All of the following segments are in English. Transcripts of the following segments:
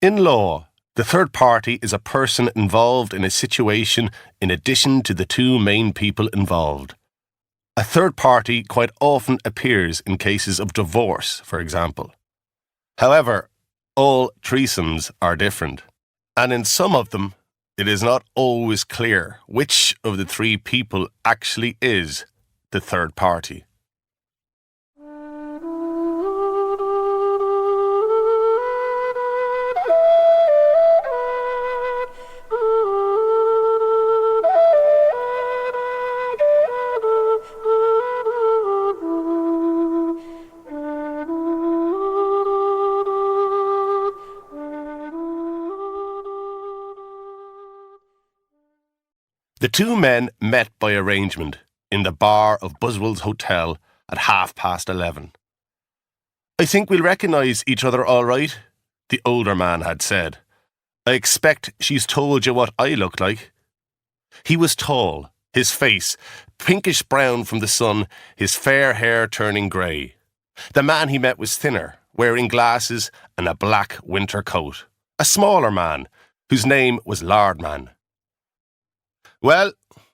In law, the third party is a person involved in a situation in addition to the two main people involved. A third party quite often appears in cases of divorce, for example. However, all threesomes are different, and in some of them, it is not always clear which of the three people actually is the third party. The two men met by arrangement in the bar of Buswell's Hotel at 11:30. "I think we'll recognise each other all right," the older man had said. "I expect she's told you what I look like." He was tall, his face pinkish brown from the sun, his fair hair turning grey. The man he met was thinner, wearing glasses and a black winter coat. A smaller man, whose name was Lardman. "Well,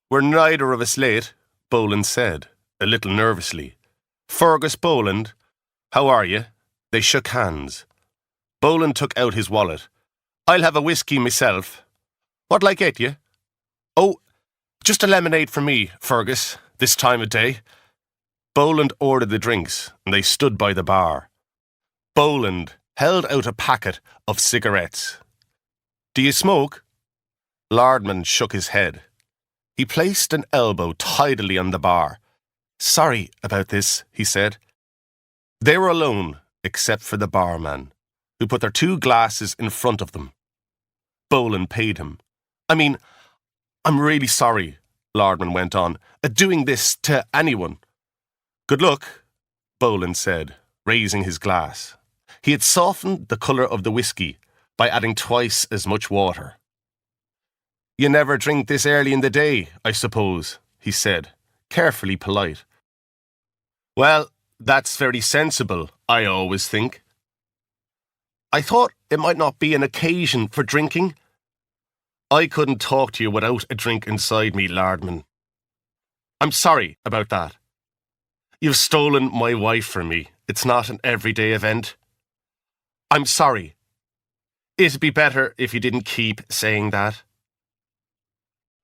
we're neither of us late," Boland said, a little nervously. "Fergus Boland, how are you?" They shook hands. Boland took out his wallet. "I'll have a whiskey myself. What'll I get you?" "Oh, just a lemonade for me, Fergus, this time of day." Boland ordered the drinks, and they stood by the bar. Boland held out a packet of cigarettes. "Do you smoke?" Lardman shook his head. He placed an elbow tidily on the bar. "Sorry about this," he said. They were alone, except for the barman, who put their two glasses in front of them. Boland paid him. I'm really sorry," Lardman went on, "doing this to anyone." "Good luck," Boland said, raising his glass. He had softened the colour of the whiskey by adding twice as much water. "You never drink this early in the day, I suppose," he said, carefully polite. "Well, that's very sensible, I always think." "I thought it might not be an occasion for drinking." "I couldn't talk to you without a drink inside me, Lardman." "I'm sorry about that." "You've stolen my wife from me. It's not an everyday event." "I'm sorry. It'd be better if you didn't keep saying that."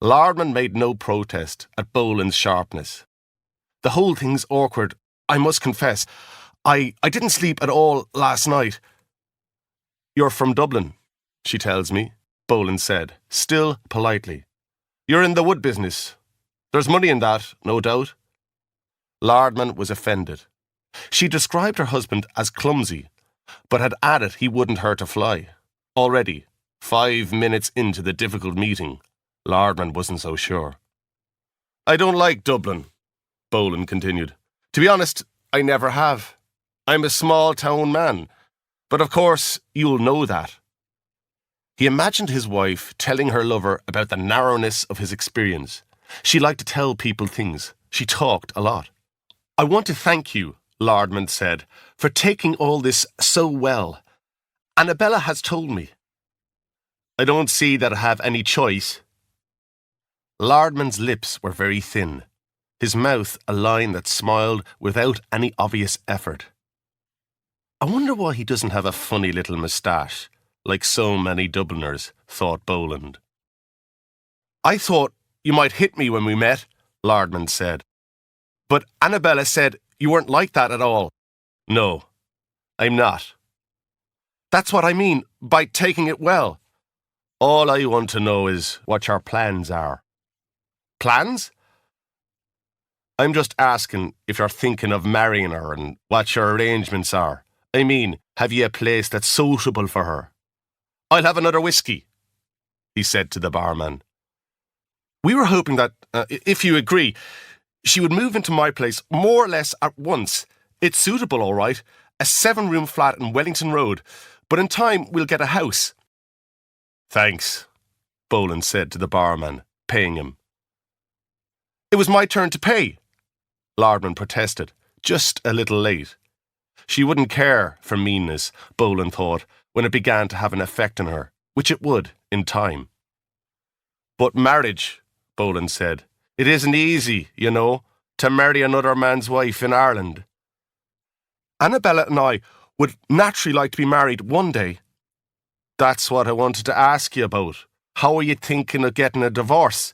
Lardman made no protest at Boland's sharpness. "The whole thing's awkward, I must confess. I didn't sleep at all last night." "You're from Dublin, she tells me," Boland said, still politely. "You're in the wood business. There's money in that, no doubt." Lardman was offended. She described her husband as clumsy, but had added he wouldn't hurt a fly. Already, 5 minutes into the difficult meeting, Lardman wasn't so sure. "I don't like Dublin," Boland continued. "To be honest, I never have. I'm a small-town man, but of course you'll know that." He imagined his wife telling her lover about the narrowness of his experience. She liked to tell people things. She talked a lot. "I want to thank you," Lardman said, "for taking all this so well. Annabella has told me." "I don't see that I have any choice." Lardman's lips were very thin, his mouth a line that smiled without any obvious effort. "I wonder why he doesn't have a funny little moustache, like so many Dubliners," thought Boland. "I thought you might hit me when we met," Lardman said. "But Annabella said you weren't like that at all." "No, I'm not." "That's what I mean by taking it well." "All I want to know is what your plans are." "Plans?" "I'm just asking if you're thinking of marrying her and what your arrangements are. Have you a place that's suitable for her?" "I'll have another whiskey," he said to the barman. "We were hoping that, if you agree, she would move into my place more or less at once. It's suitable, all right. A 7-room flat in Wellington Road, but in time we'll get a house." "Thanks," Boland said to the barman, paying him. "It was my turn to pay," Lardman protested, just a little late. She wouldn't care for meanness, Boland thought, when it began to have an effect on her, which it would in time. But marriage, Boland said, it isn't easy, you know, to marry another man's wife in Ireland. Annabella and I would naturally like to be married one day. That's what I wanted to ask you about. How are you thinking of getting a divorce?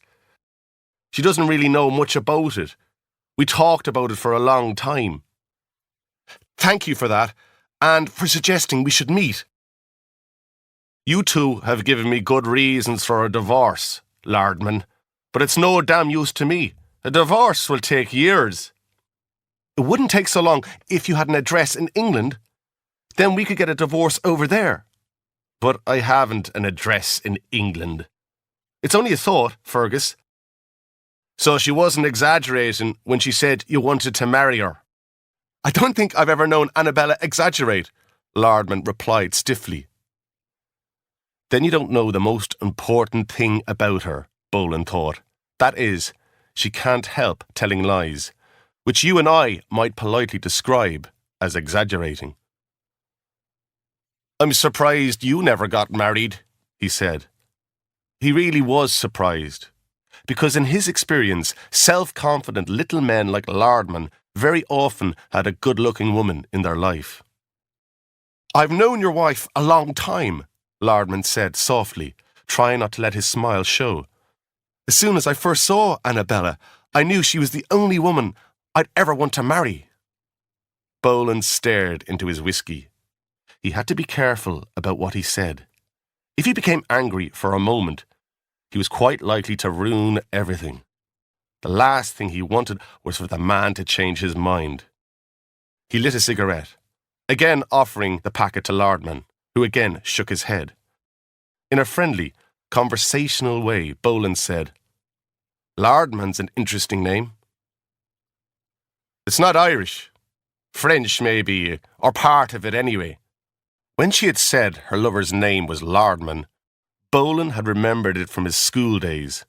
She doesn't really know much about it. We talked about it for a long time. Thank you for that, and for suggesting we should meet. You two have given me good reasons for a divorce, Lardman, but it's no damn use to me. A divorce will take years. It wouldn't take so long if you had an address in England. Then we could get a divorce over there. But I haven't an address in England. It's only a thought, Fergus. So she wasn't exaggerating when she said you wanted to marry her. I don't think I've ever known Annabella exaggerate, Lardman replied stiffly. Then you don't know the most important thing about her, Boland thought. That is, she can't help telling lies, which you and I might politely describe as exaggerating. I'm surprised you never got married, he said. He really was surprised, because in his experience, self-confident little men like Lardman very often had a good-looking woman in their life. I've known your wife a long time, Lardman said softly, trying not to let his smile show. As soon as I first saw Annabella, I knew she was the only woman I'd ever want to marry. Boland stared into his whiskey. He had to be careful about what he said. If he became angry for a moment, he was quite likely to ruin everything. The last thing he wanted was for the man to change his mind. He lit a cigarette, again offering the packet to Lardman, who again shook his head. In a friendly, conversational way, Boland said, Lardman's an interesting name. It's not Irish. French, maybe, or part of it anyway. When she had said her lover's name was Lardman, Boland had remembered it from his school days,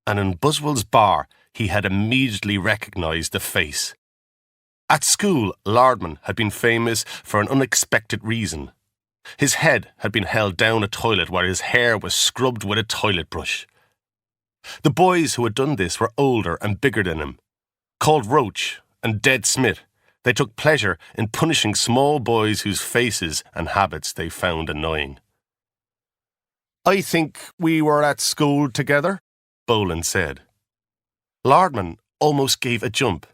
and in Buswell's bar he had immediately recognised the face. At school, Lardman had been famous for an unexpected reason. His head had been held down a toilet while his hair was scrubbed with a toilet brush. The boys who had done this were older and bigger than him. Called Roach and Dead Smith, they took pleasure in punishing small boys whose faces and habits they found annoying. I think we were at school together, Boland said. Lardman almost gave a jump,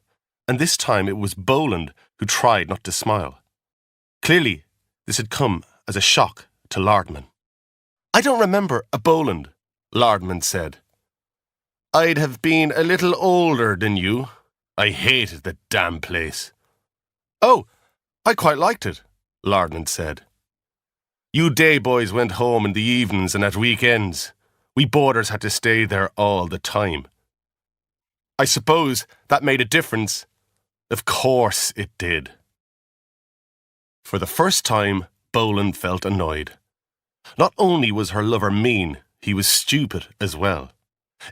and this time it was Boland who tried not to smile. Clearly, this had come as a shock to Lardman. I don't remember a Boland, Lardman said. I'd have been a little older than you. I hated the damn place. Oh, I quite liked it, Lardman said. You day boys went home in the evenings and at weekends. We boarders had to stay there all the time. I suppose that made a difference. Of course it did. For the first time, Boland felt annoyed. Not only was her lover mean, he was stupid as well.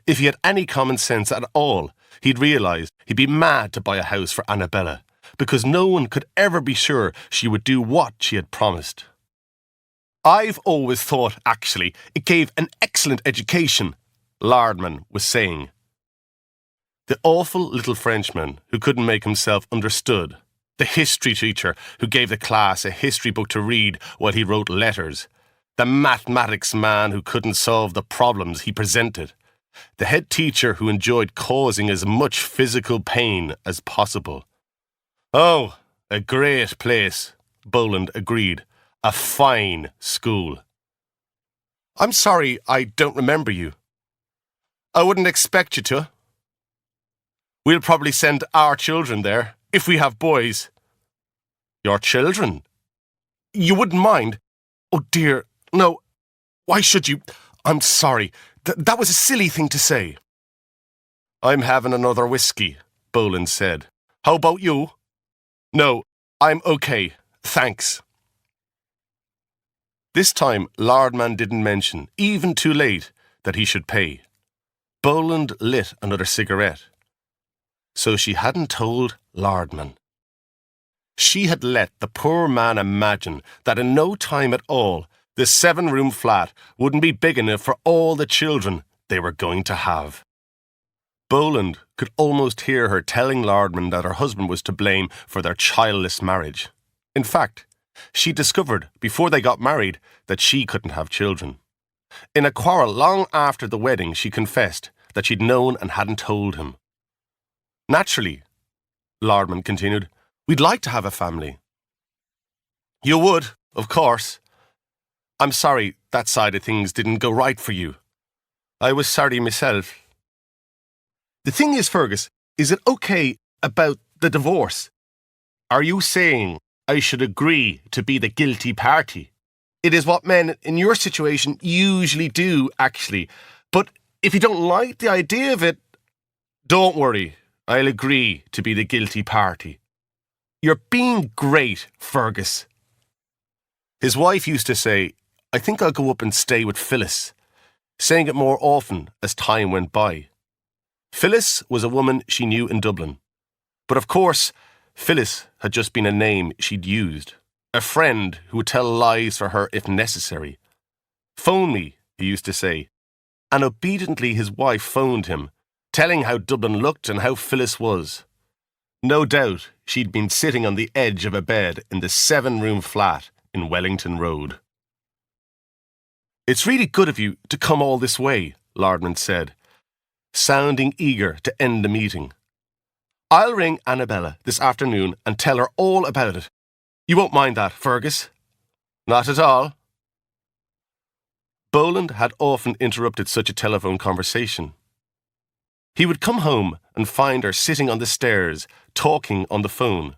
If he had any common sense at all, he'd realise he'd be mad to buy a house for Annabella, because no one could ever be sure she would do what she had promised. I've always thought, actually, it gave an excellent education, Lardman was saying. The awful little Frenchman who couldn't make himself understood, the history teacher who gave the class a history book to read while he wrote letters, the mathematics man who couldn't solve the problems he presented, the head teacher who enjoyed causing as much physical pain as possible. Oh, a great place, Boland agreed. A fine school. I'm sorry I don't remember you. I wouldn't expect you to. We'll probably send our children there, if we have boys. Your children? You wouldn't mind? Oh dear, no. Why should you? I'm sorry. That was a silly thing to say. I'm having another whiskey, Boland said. How about you? No, I'm okay, thanks. This time, Lardman didn't mention, even too late, that he should pay. Boland lit another cigarette. So she hadn't told Lardman. She had let the poor man imagine that in no time at all, the 7-room flat wouldn't be big enough for all the children they were going to have. Boland could almost hear her telling Lardman that her husband was to blame for their childless marriage. In fact, she discovered before they got married that she couldn't have children. In a quarrel long after the wedding, she confessed that she'd known and hadn't told him. Naturally, Lardman continued, we'd like to have a family. You would, of course. I'm sorry that side of things didn't go right for you. I was sorry myself. The thing is, Fergus, is it okay about the divorce? Are you saying I should agree to be the guilty party? It is what men in your situation usually do, actually. But if you don't like the idea of it, don't worry. I'll agree to be the guilty party. You're being great, Fergus. His wife used to say, I think I'll go up and stay with Phyllis, saying it more often as time went by. Phyllis was a woman she knew in Dublin. But of course, Phyllis had just been a name she'd used. A friend who would tell lies for her if necessary. Phone me, he used to say. And obediently his wife phoned him, telling how Dublin looked and how Phyllis was. No doubt she'd been sitting on the edge of a bed in the 7-room flat in Wellington Road. It's really good of you to come all this way, Lardman said, sounding eager to end the meeting. I'll ring Annabella this afternoon and tell her all about it. You won't mind that, Fergus? Not at all. Boland had often interrupted such a telephone conversation. He would come home and find her sitting on the stairs, talking on the phone.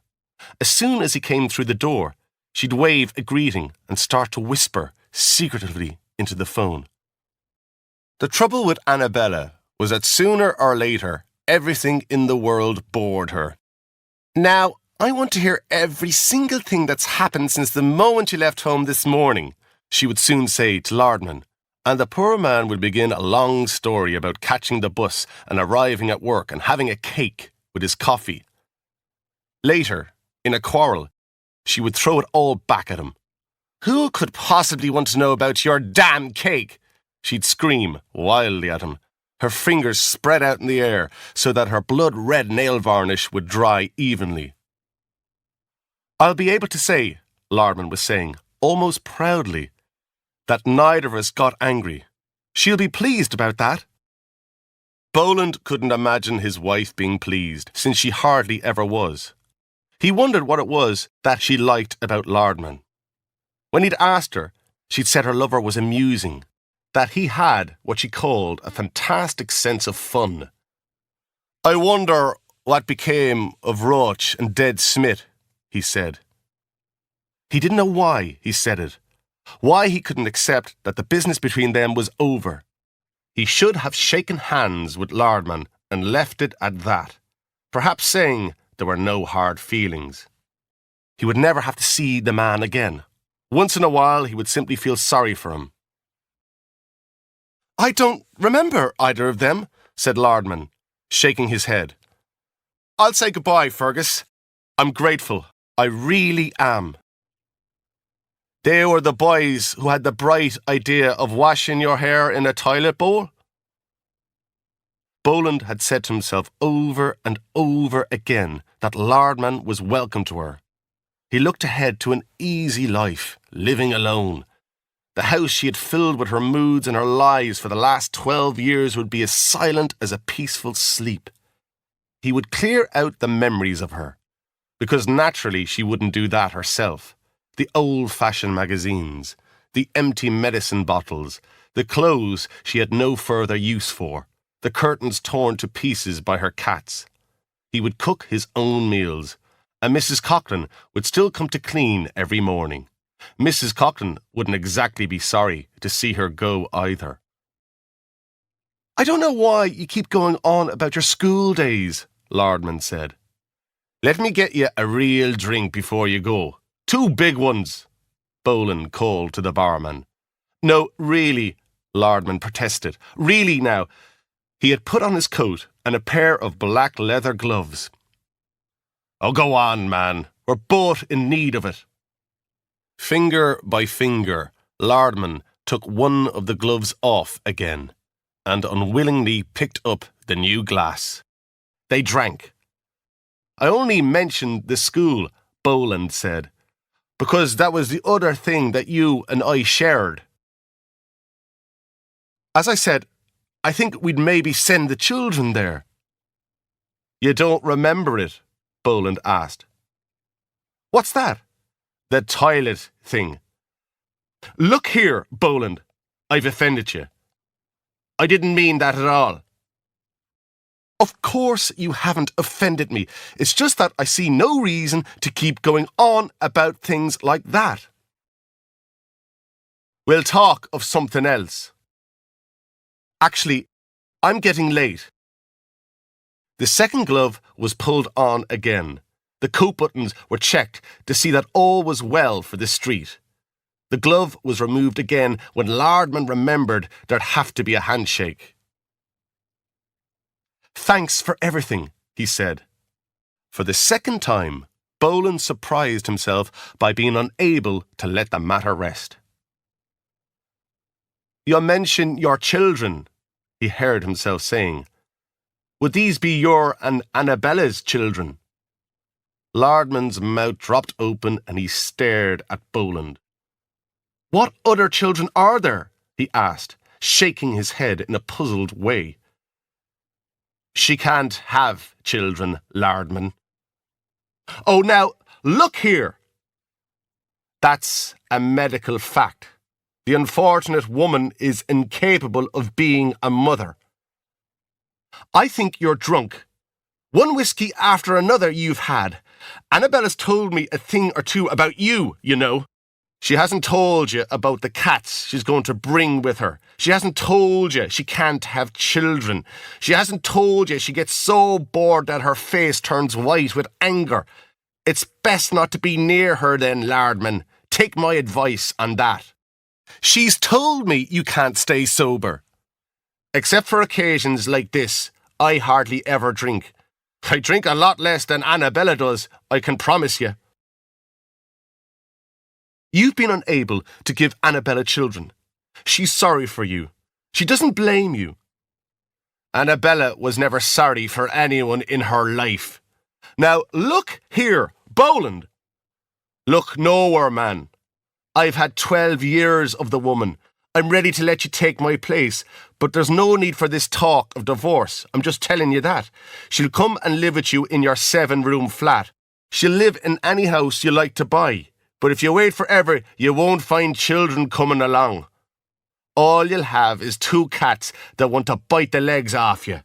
As soon as he came through the door, she'd wave a greeting and start to whisper secretively into the phone. The trouble with Annabella was that sooner or later, everything in the world bored her. Now, I want to hear every single thing that's happened since the moment you left home this morning, she would soon say to Lardman, and the poor man would begin a long story about catching the bus and arriving at work and having a cake with his coffee. Later, in a quarrel, she would throw it all back at him. Who could possibly want to know about your damn cake? She'd scream wildly at him, her fingers spread out in the air so that her blood-red nail varnish would dry evenly. I'll be able to say, Lardman was saying, almost proudly, that neither of us got angry. She'll be pleased about that. Boland couldn't imagine his wife being pleased, since she hardly ever was. He wondered what it was that she liked about Lardman. When he'd asked her, she'd said her lover was amusing, that he had what she called a fantastic sense of fun. I wonder what became of Roach and Dead Smith, he said. He didn't know why he said it, why he couldn't accept that the business between them was over. He should have shaken hands with Lardman and left it at that, perhaps saying there were no hard feelings. He would never have to see the man again. Once in a while, he would simply feel sorry for him. I don't remember either of them, said Lardman, shaking his head. I'll say goodbye, Fergus. I'm grateful. I really am. They were the boys who had the bright idea of washing your hair in a toilet bowl? Boland had said to himself over and over again that Lardman was welcome to her. He looked ahead to an easy life, living alone. The house she had filled with her moods and her lies for the last 12 years would be as silent as a peaceful sleep. He would clear out the memories of her, because naturally she wouldn't do that herself. The old-fashioned magazines, the empty medicine bottles, the clothes she had no further use for, the curtains torn to pieces by her cats. He would cook his own meals, and Mrs. Coughlin would still come to clean every morning. Mrs. Coughlin wouldn't exactly be sorry to see her go either. I don't know why you keep going on about your school days, Lardman said. Let me get you a real drink before you go. 2 big ones, Boland called to the barman. No, really, Lardman protested. Really now. He had put on his coat and a pair of black leather gloves. Oh, go on, man. We're both in need of it. Finger by finger, Lardman took one of the gloves off again and unwillingly picked up the new glass. They drank. I only mentioned the school, Boland said, because that was the other thing that you and I shared. As I said, I think we'd maybe send the children there. You don't remember it? Boland asked. What's that? The toilet thing. Look here, Boland. I've offended you. I didn't mean that at all. Of course you haven't offended me. It's just that I see no reason to keep going on about things like that. We'll talk of something else. Actually, I'm getting late. The second glove was pulled on again. The coat buttons were checked to see that all was well for the street. The glove was removed again when Lardman remembered there'd have to be a handshake. Thanks for everything, he said. For the second time, Boland surprised himself by being unable to let the matter rest. You mention your children, he heard himself saying. Would these be your and Annabella's children? Lardman's mouth dropped open and he stared at Boland. What other children are there? He asked, shaking his head in a puzzled way. She can't have children, Lardman. Oh, now, look here. That's a medical fact. The unfortunate woman is incapable of being a mother. I think you're drunk. One whiskey after another you've had. Annabella's told me a thing or two about you, you know. She hasn't told you about the cats she's going to bring with her. She hasn't told you she can't have children. She hasn't told you she gets so bored that her face turns white with anger. It's best not to be near her then, Lardman. Take my advice on that. She's told me you can't stay sober. Except for occasions like this, I hardly ever drink. I drink a lot less than Annabella does, I can promise you. You've been unable to give Annabella children. She's sorry for you. She doesn't blame you. Annabella was never sorry for anyone in her life. Now, look here, Boland. Look nowhere, man. I've had 12 years of the woman. I'm ready to let you take my place, but there's no need for this talk of divorce. I'm just telling you that. She'll come and live with you in your 7-room flat. She'll live in any house you like to buy. But if you wait forever, you won't find children coming along. All you'll have is 2 cats that want to bite the legs off you.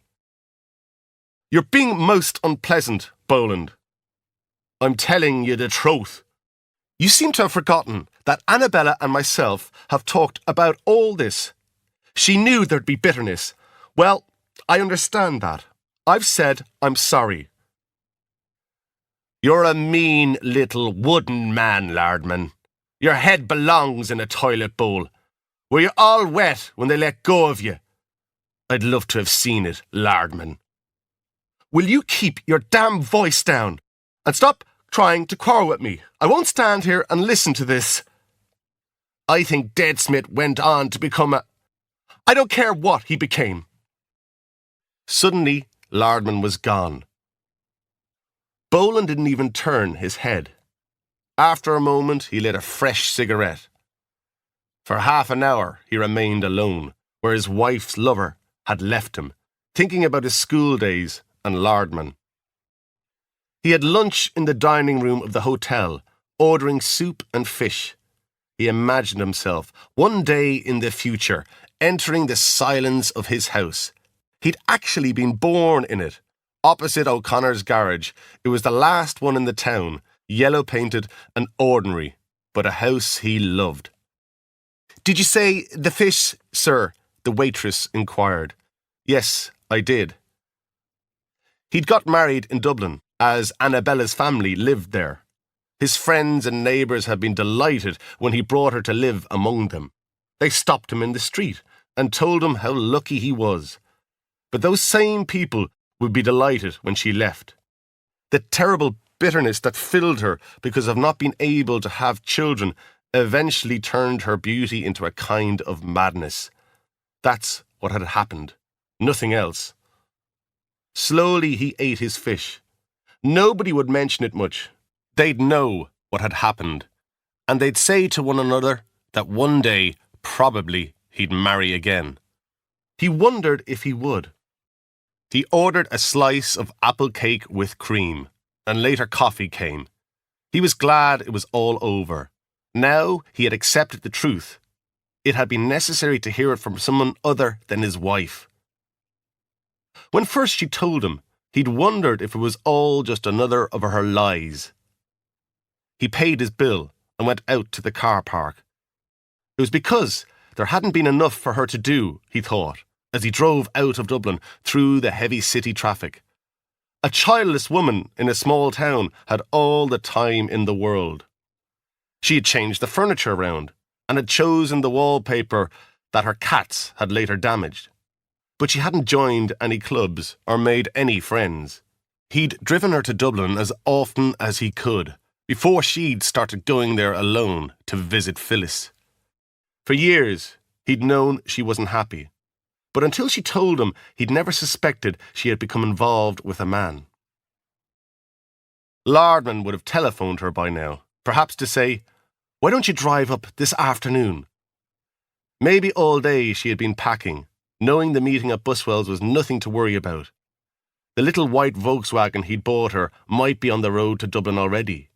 You're being most unpleasant, Boland. I'm telling you the truth. You seem to have forgotten that Annabella and myself have talked about all this. She knew there'd be bitterness. Well, I understand that. I've said I'm sorry. You're a mean little wooden man, Lardman. Your head belongs in a toilet bowl. Were you all wet when they let go of you? I'd love to have seen it, Lardman. Will you keep your damn voice down and stop trying to quarrel with me? I won't stand here and listen to this. I think Deadsmith went on to become a... I don't care what he became. Suddenly, Lardman was gone. Boland didn't even turn his head. After a moment, he lit a fresh cigarette. For half an hour, he remained alone, where his wife's lover had left him, thinking about his school days and Lardman. He had lunch in the dining room of the hotel, ordering soup and fish. He imagined himself, one day in the future, entering the silence of his house. He'd actually been born in it. Opposite O'Connor's garage, it was the last one in the town, yellow-painted and ordinary, but a house he loved. Did you say the fish, sir? The waitress inquired. Yes, I did. He'd got married in Dublin, as Annabella's family lived there. His friends and neighbours had been delighted when he brought her to live among them. They stopped him in the street and told him how lucky he was. But those same people would be delighted when she left. The terrible bitterness that filled her because of not being able to have children eventually turned her beauty into a kind of madness. That's what had happened. Nothing else. Slowly he ate his fish. Nobody would mention it much. They'd know what had happened, and they'd say to one another that one day, probably, he'd marry again. He wondered if he would. He ordered a slice of apple cake with cream, and later coffee came. He was glad it was all over. Now he had accepted the truth. It had been necessary to hear it from someone other than his wife. When first she told him, he'd wondered if it was all just another of her lies. He paid his bill and went out to the car park. It was because there hadn't been enough for her to do, he thought, as he drove out of Dublin through the heavy city traffic. A childless woman in a small town had all the time in the world. She had changed the furniture around and had chosen the wallpaper that her cats had later damaged. But she hadn't joined any clubs or made any friends. He'd driven her to Dublin as often as he could, before she'd started going there alone to visit Phyllis. For years, he'd known she wasn't happy. But until she told him, he'd never suspected she had become involved with a man. Lardman would have telephoned her by now, perhaps to say, "Why don't you drive up this afternoon?" Maybe all day she had been packing, knowing the meeting at Buswell's was nothing to worry about. The little white Volkswagen he'd bought her might be on the road to Dublin already.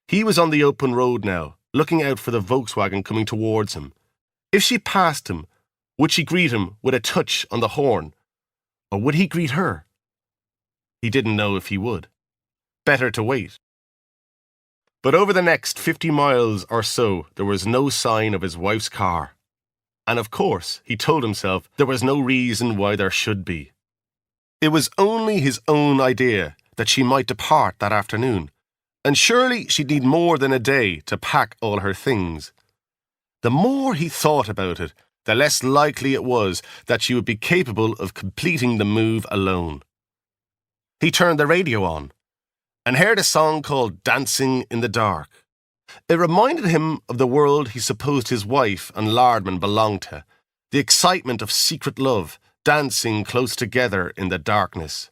He was on the open road now, looking out for the Volkswagen coming towards him. If she passed him, would she greet him with a touch on the horn? Or would he greet her? He didn't know if he would. Better to wait. But over the next 50 miles or so, there was no sign of his wife's car. And of course, he told himself there was no reason why there should be. It was only his own idea that she might depart that afternoon, and surely she'd need more than a day to pack all her things. The more he thought about it, the less likely it was that she would be capable of completing the move alone. He turned the radio on and heard a song called "Dancing in the Dark." It reminded him of the world he supposed his wife and Lardman belonged to, the excitement of secret love, dancing close together in the darkness.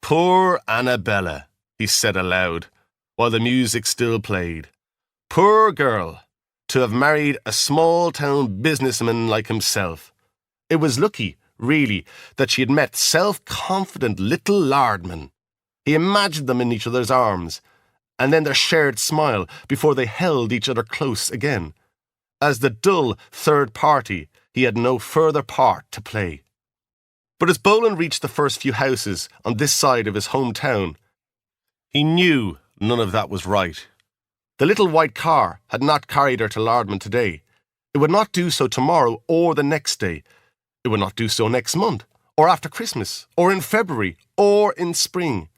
"Poor Annabella," he said aloud, while the music still played. "Poor girl, to have married a small-town businessman like himself. It was lucky, really, that she had met self-confident little Lardman. He imagined them in each other's arms, and then their shared smile before they held each other close again. As the dull third party, he had no further part to play. But as Boland reached the first few houses on this side of his hometown, he knew none of that was right. The little white car had not carried her to Lardman today. It would not do so tomorrow or the next day. It would not do so next month, or after Christmas, or in February, or in spring.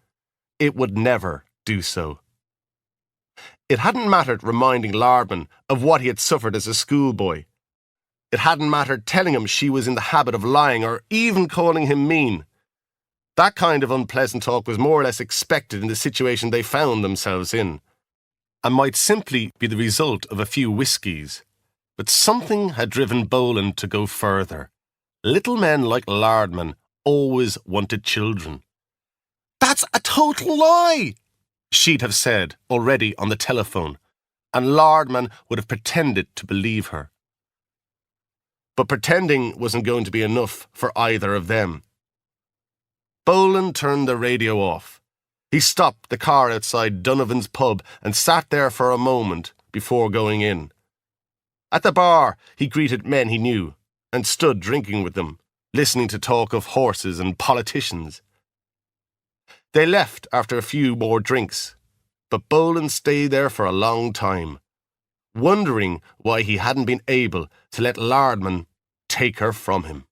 It would never do so. It hadn't mattered reminding Lardman of what he had suffered as a schoolboy. It hadn't mattered telling him she was in the habit of lying or even calling him mean. That kind of unpleasant talk was more or less expected in the situation they found themselves in, and might simply be the result of a few whiskies. But something had driven Boland to go further. Little men like Lardman always wanted children. "That's a total lie," she'd have said already on the telephone, and Lardman would have pretended to believe her. But pretending wasn't going to be enough for either of them. Boland turned the radio off. He stopped the car outside Donovan's pub and sat there for a moment before going in. At the bar, he greeted men he knew and stood drinking with them, listening to talk of horses and politicians. They left after a few more drinks, but Boland stayed there for a long time, wondering why he hadn't been able to let Lardman take her from him.